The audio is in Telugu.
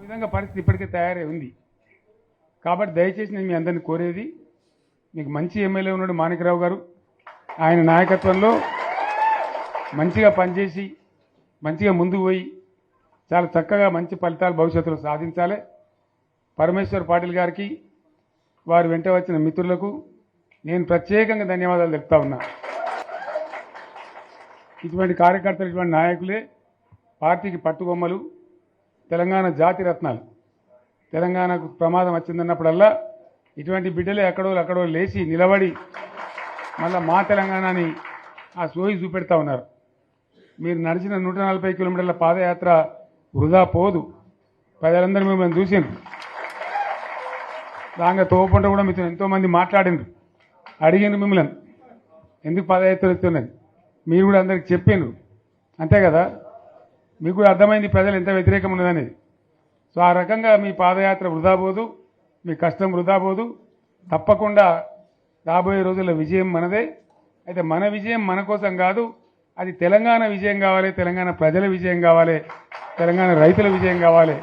విధంగా పరిస్థితి ఇప్పటికే తయారై ఉంది. కాబట్టి దయచేసి నేను మీ అందరిని కోరేది, మీకు మంచి ఎమ్మెల్యే ఉన్నాడు మాణిక్రావు గారు, ఆయన నాయకత్వంలో మంచిగా పనిచేసి మంచిగా ముందుకు పోయి చాలా చక్కగా మంచి ఫలితాలు భవిష్యత్తులో సాధించాలి. పరమేశ్వర్ పాటిల్ గారికి వారు వెంట వచ్చిన మిత్రులకు నేను ప్రత్యేకంగా ధన్యవాదాలు తెలుపుతా ఉన్నా. ఇటువంటి కార్యకర్తలు, ఇటువంటి నాయకులే పార్టీకి పట్టుబొమ్మలు, తెలంగాణ జాతి రత్నాలు. తెలంగాణకు ప్రమాదం వచ్చిందన్నప్పుడల్లా ఇటువంటి బిడ్డలే అక్కడో లేచి నిలబడి మళ్ళీ మా తెలంగాణని ఆ సోయి చూపెడతా ఉన్నారు. మీరు నడిచిన 140 కిలోమీటర్ల పాదయాత్ర వృధా పోదు. ప్రజలందరూ మిమ్మల్ని చూసిండ్రు. దాంగా తోపంట కూడా మీతో ఎంతోమంది మాట్లాడిండ్రు, అడిగిండ్రు మిమ్మల్ని ఎందుకు పాదయాత్ర ఎత్తున్నది. మీరు కూడా అందరికి చెప్పిండ్రు, అంతే కదా. మీకు కూడా అర్థమైంది ప్రజలు ఎంత వ్యతిరేకం ఉన్నదనేది. సో ఆ రకంగా మీ పాదయాత్ర వృధా పోదు, మీ కష్టం వృధా పోదు. తప్పకుండా రాబోయే రోజుల్లో విజయం మనదే. అయితే మన విజయం మన కోసం కాదు, అది తెలంగాణ విజయం కావాలి, తెలంగాణ ప్రజల విజయం కావాలి, తెలంగాణ రైతుల విజయం కావాలి.